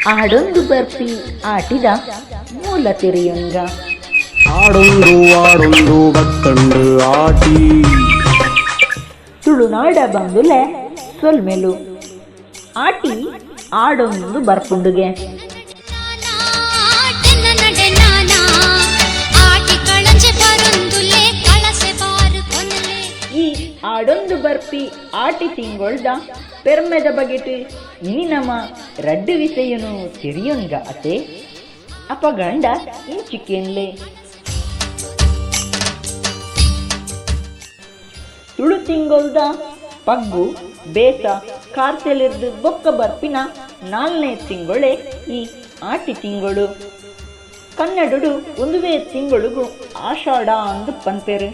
ಆಡೊಂದು ಬರ್ಪಿ ಆಟಿದ ಮೂಲ ತಿರಿಯುಂಗ ಆಡೊಂದು ಆಡೊಂದು ಬತ್ತಂಡು ಆಟಿ ತುಳುನಾಡ ಬಂದುಲೆ ಸೊಲ್ಮೆಲು ಆಟಿ ಆಡೊಂದು ಬರ್ಪುಂಡುಗೆ ಈ ಆಡೊಂದು ಬರ್ಪಿ ಆಟಿ ತಿಂಗೊಳ್ದ ಪೆರ್ಮೆದ ಬಗೆಟ್ ಇನಿ ನಮ ರಡ್ಡು ವಿಷಯನು ತಿರಿಯುಂಗ ಅತೆ ಅಪಗಂಡ ಇಂಚಿಕೆನ್ಲೆ ತುಳು ತಿಂಗೊಳ್ದ ಪಗ್ಗು ಬೇಸ ಕಾರ್ತೆಲಿರ್ದು ಬೊಕ್ಕ ಬರ್ಪಿನ 4ನೇ ತಿಂಗಳೇ ಈ ಆಟಿ ತಿಂಗಳು. ಕನ್ನಡಡು ಒಂದುವೇ ತಿಂಗಳಿಗೂ ಆಷಾಢ ಅಂದು ಪನ್ಪೇರು.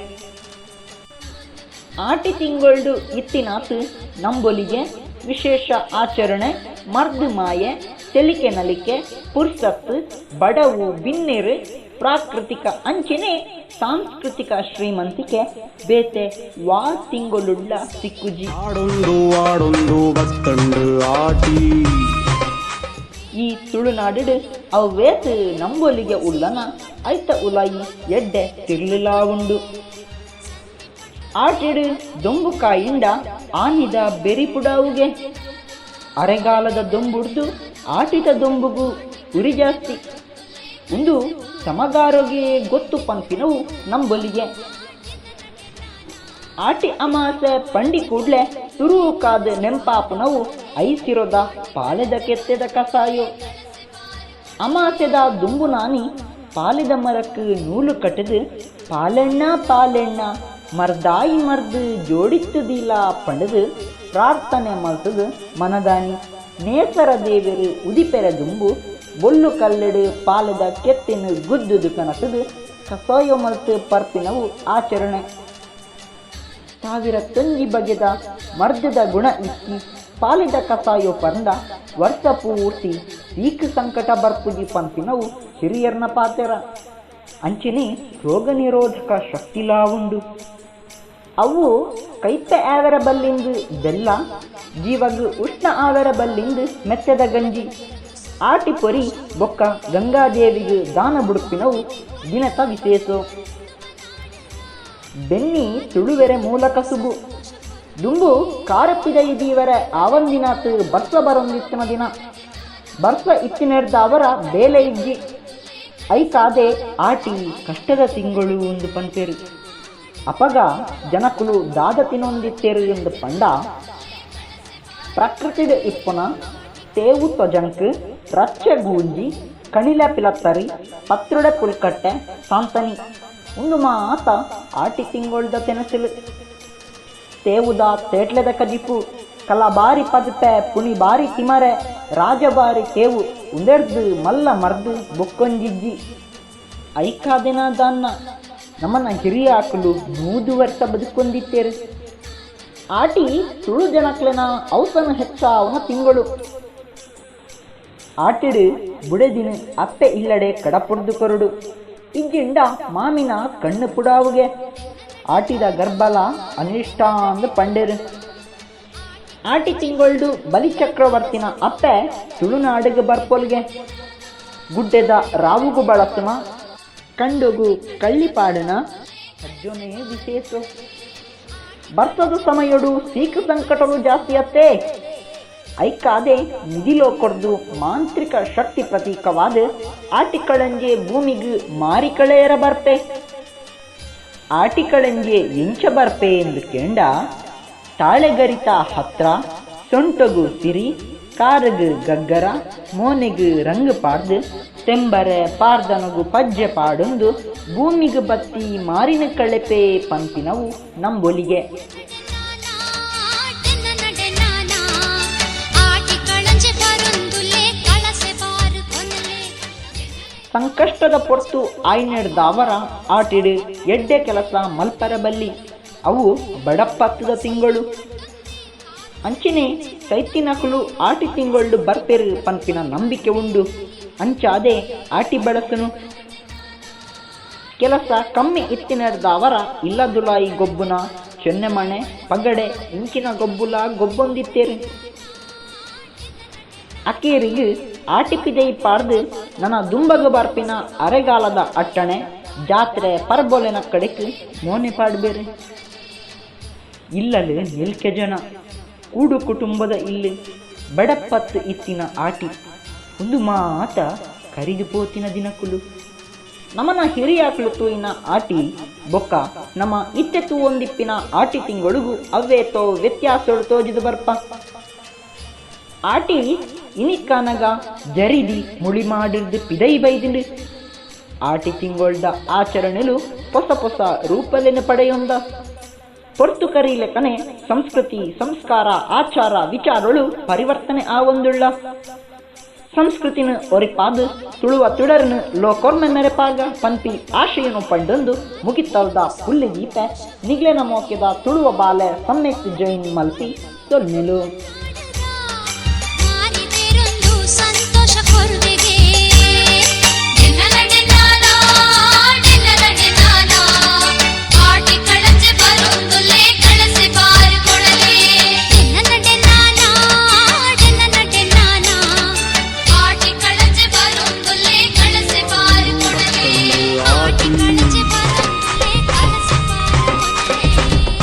ಆಟಿ ತಿಂಗಳು ಇತ್ತಿನಾತು ನಂಬೊಲಿಗೆ ವಿಶೇಷ ಆಚರಣೆ ಮರ್ದು ಮಾಯೆ ತೆಲಿಕೆ ನಲಿಕೆ ಪುರ್ಸತ್ತು ಬಡವು ಬಿನ್ನೆರು ಪ್ರಾಕೃತಿಕ ಅಂಚನೆ ಸಾಂಸ್ಕೃತಿಕ ಶ್ರೀಮಂತಿಕೆ ಬೇತೆ ವಾ ತಿಂಗಳುಳ್ಳ ಸಿಕ್ಕುಜಿ ಆಡೊಂದು ಆಡೊಂದು ಬತ್ತಂಡು ಆಟಿ. ಈ ತುಳುನಾಡು ಅವು ವೇತು ನಂಬೊಲಿಗೆ ಉಳ್ಳನ ಐತ ಉಲಾಯಿ ಎಡ್ಡೆ ತಿರ್ಲಿಲ್ಲ ಉಂಡು. ಆಟಿಡು ದೊಂಬುಕಾಯಿಂದ ಆನಿದ ಬೆರಿಪುಡಾವುಗೆ ಅರೆಗಾಲದ ದೊಂಬುಡ್ದು ಆಟಿದ ದೊಂಬುಗೂ ಉರಿ ಜಾಸ್ತಿ ಒಂದು ಸಮಗಾರೋಗೆ ಗೊತ್ತು ಪಂಪಿನವು ನಂಬೊಲಿಗೆ. ಆಟಿ ಅಮಾಸೆ ಪಂಡಿ ಕೂಡ್ಲೆ ತುರುಕಾದ ನೆಂಪಾಪುನವು ಐಸಿರೋದ ಪಾಲೆದ ಕೆತ್ತೆದ ಕಸಾಯೋ. ಅಮಾಸೆದ ದುಂಬು ನಾನಿ ಪಾಲೆದ ಮರಕ್ಕೆ ನೂಲು ಕಟ್ಟದು ಪಾಲೆಣ್ಣ ಪಾಲೆಣ್ಣ ಮರ್ದಾಯಿ ಮರ್ದು ಜೋಡಿತ್ತದಿಲ್ಲ ಪಂಡದು ಪ್ರಾರ್ಥನೆ ಮಲ್ತದು ಮನದಾನಿ ನೇಸರ ದೇವರು ಉದಿಪೆರ ದುಂಬು ಬೊಳ್ಳು ಕಲ್ಲೆಡು ಪಾಲದ ಕೆತ್ತಿನ ಗುದ್ದುದು ಕನಸದು ಕಸಾಯೋ ಮಲ್ತು ಪರ್ಪಿನವು ಆಚರಣೆ. 1000 ತಂಜಿ ಬಗೆದ ಮರ್ದದ ಗುಣ ಇಕ್ಕಿ ಪಾಲಿದ ಕಸಾಯೋ ಪಂಡ ವರ್ಷ ಪೂರ್ತಿ ಈಕ್ ಸಂಕಟ ಬರ್ಪುಜಿ ಪಂಪಿನವು ಹಿರಿಯರ್ನ ಪಾತೆರ. ಅಂಚಿನಿ ರೋಗ ನಿರೋಧಕ ಶಕ್ತಿಲಾ ಉಂಡು. ಅವು ಕೈಪೆ ಆವರ ಬಲ್ಲಿಂದು ಬೆಲ್ಲ ಜೀವಗು ಉಷ್ಣ ಆವರ ಬಲ್ಲಿಂದು ಮೆತ್ತೆದ ಗಂಜಿ. ಆಟಿ ಪೊರಿ ಬೊಕ್ಕ ಗಂಗಾದೇವಿಗೆ ದಾನ ಬುಡುಪಿನವು ದಿನತ ವಿಶೇಷ. ಬೆನ್ನಿ ತುಳುವೆರೆ ಮೂಲ ಕಸುಬು ದುಂಬು ಕಾರಪ್ಪಿದ ಇದೀವರೆ ಆವಂದಿನಾತು ಬರ್ಸ ಬರೊಂದಿತ್ತಿನ ದಿನ ಬರ್ಸ ಇತ್ತಿನೆರ್ದ ಅವರ ಬೇಲೆ ಇಜ್ಜಿ ಐಕಾದೆ ಆಟಿ ಕಷ್ಟದ ತಿಂಗಳು ಒಂದು ಪಂಪೇರು. ಅಪಗ ಜನಕುಲು ದಾದ ತಿನ್ನೊಂದಿತ್ತೇರು ಎಂದು ಪಂಡ ಪ್ರಕೃತಿದ ಇಪ್ಪುನ ತೇವು ತೊಜಂಕ್ ರಚ್ಚೆ ಗೂಂಜಿ ಕಣಿಲ ಪಿಲತ್ತರಿ ಪತ್ರುಡೆ ಪುಲ್ಕಟ್ಟೆ ಸಾಂತನಿ ಒಂದು ಮಾತ ಆಟಿ ತಿಂಗೊಳ್ದ ತೆನಸಿಲು. ತೇವುದ ತೇಟ್ಲೆದ ಕಜಿಪು ಕಲ ಬಾರಿ ಪದಪೆ ಪುಣಿ ಬಾರಿ ತಿಮರೆ ರಾಜಬಾರಿ ತೇವು ಉಂದೆರ್ದು ಮಲ್ಲ ಮರ್ದು ಬೊಕ್ಕೊಂಜಿಜ್ಜಿ ಐಕಾದಿನ ದಾನ್ನ ನಮ್ಮನ್ನ ಹಿರಿಯ ಹಾಕಲು 100 ವರ್ಷ ಬದುಕೊಂದಿತ್ತೇರು. ಆಟಿ ತುಳು ಜನಕ್ಲೆನ ಔಸನ ಹೆಚ್ಚಾವನ ತಿಂಗಳು. ಆಟಿಡು ಬುಡೆದಿನ ಅಪ್ಪೆ ಇಲ್ಲಡೆ ಕಡಪೊಡ್ದು ಕೊರಡು ಇಜ್ಜಿಂಡ ಮಾಮಿನ ಕಣ್ಣು ಪುಡಾವುಗೆ ಆಟಿದ ಗರ್ಭಲ ಅನಿಷ್ಟ ಅಂದು ಪಂಡೇರು. ಆಟಿ ತಿಂಗೊಳ್ದು ಬಲಿಚಕ್ರವರ್ತಿನ ಅಪ್ಪೆ ತುಳುನಾಡಿಗೆ ಬರ್ಪೊಲ್ಗೆ ಗುಡ್ಡೆದ ರಾವುಗು ಬಳಸುನ ಕಂಡುಗು ಕಳ್ಳಿಪಾಡನ ಅಜ್ಜೊನೇ ವಿಶೇಷ. ಬರ್ಸದ ಸಮಯಡು ಸೀಕು ಸಂಕಟಲು ಜಾಸ್ತಿ ಅತ್ತೆ ಐಕಾದೆ ನಿಧಿಲೋ ಕೊಡ್ದು ಮಾಂತ್ರಿಕ ಶಕ್ತಿ ಪ್ರತೀಕವಾದ ಆಟಿಕಳಂಜೆ ಭೂಮಿಗೆ ಮಾರಿಕಳೆಯರ ಬರ್ಪೆ. ಆಟಿಕಳಂಜೆ ಎಂಚ ಬರ್ಪೆ ಎಂದು ಕೇಂಡ ತಾಳೆಗರಿತ ಹತ್ರ ಸೊಂಟಗು ಸಿರಿ ಕಾರಗು ಗಗ್ಗರ ಮೋನೆಗು ರಂಗು ಪಾಡ್ದು ತೆಂಬರೆ ಪಾರ್ದನಗು ಪಜ್ಜೆ ಪಾಡೊಂದು ಭೂಮಿಗೆ ಬತ್ತಿ ಮಾರಿನ ಕಳೆಪೆ ಪಂಪಿನವು ನಂಬೊಲಿಗೆ. ಸಂಕಷ್ಟದ ಪೊರ್ತು ಆಯ್ನೆಡ್ದಾವರ ಆಟಿಡು ಎಡ್ಡೆ ಕೆಲಸ ಮಲ್ಪರ ಬಲ್ಲಿ ಅವು ಬಡಪ್ಪತ್ತದ ತಿಂಗಳು. ಅಂಚಿನೆ ಚೈತಿನಕುಲು ಆಟಿ ತಿಂಗಳು ಬರ್ಪೆರು ಪಂಪಿನ ನಂಬಿಕೆ ಉಂಡು. ಅಂಚಾದೆ ಆಟಿ ಬಳಸನು ಕೆಲಸ ಕಮ್ಮಿ ಇತ್ತಿನೆಡ್ದಾವರ ಇಲ್ಲದುಲಾಯಿ ಗೊಬ್ಬುನ ಚೆನ್ನೆಮಣೆ ಪಗಡೆ ಇಂಚಿನ ಗೊಬ್ಬುಲ ಗೊಬ್ಬೊಂದಿತ್ತೇರು. ಅಕೇರಿಗೆ ಆಟಿಪಿದೈ ಪಾರ್ದು ನನ್ನ ದುಂಬಗ ಬರ್ಪಿನ ಅರೆಗಾಲದ ಅಟ್ಟಣೆ ಜಾತ್ರೆ ಪರ್ಬೊಲೆನ ಕಡೆക്ക് ಮೋನೆ ಪಾಡ್ಬೇರೆ. ಇಲ್ಲಲು ನಿಲ್ಕೆ ಜನ ಕೂಡು ಕುಟುಂಬದ ಇಲ್ಲಿ ಬಡಪ್ಪತ್ತು ಇತ್ತಿನ ಆಟಿ ಒಂದು ಮಾತ ಕರಿದು ಪೋತಿನ ದಿನಕುಲು ನಮನ ಹಿರಿಯಾಕ್ಳು ತೂಯಿನ ಆಟಿ ಬೊಕ್ಕ ನಮ್ಮ ಇತ್ತೆ ತೂ ಒಂದಿಪ್ಪಿನ ಆಟಿ ತಿಂಗೊಳಗು ಅವೇ ತೋ ವ್ಯತ್ಯಾಸಗಳು ತೋಜಿದು ಬರ್ಪ. ಆಟಿ ಇನಿಕ್ಕಾನಗ ಜರಿದಿ ಮುಳಿ ಮಾಡಿರ್ದು ಪಿದೈ ಬೈದಿಂಡು ಆಟಿ ತಿಂಗೊಳ್ದ ಆಚರಣೆಲು ಹೊಸ ಹೊಸ ರೂಪಲೆನ ಪಡೆಯೊಂದ ಪೊರ್ತು ಕರೀಲೆಕ್ಕನೆ ಸಂಸ್ಕೃತಿ ಸಂಸ್ಕಾರ ಆಚಾರ ವಿಚಾರಗಳು ಪರಿವರ್ತನೆ ಆವೊಂದುಳ್ಳ ಸಂಸ್ಕೃತಿನ ಒರಿಪಾದು ತುಳುವ ತುಡರ್ನು ಲೋಕೊರ್ಮೆ ಮೆರೆಪಾಗ ಪಂಪಿ ಆಶಯನು ಪಂಡೊಂದು ಮುಗಿತಲ್ದ ಹುಲ್ಲು ದೀಪ ನಿಗ್ಲೆನ ಮೋಕೆದ ತುಳುವ ಬಾಲೆ ಸಮ್ಯಕ್ ಜೈನ್ ಮಲ್ಪಿ ಸೊಲ್ಮೆಲು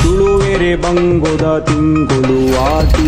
ತುಳುವೆರೆ ಬಂಗೊದ ತಿಂಗಳು ಆಟಿ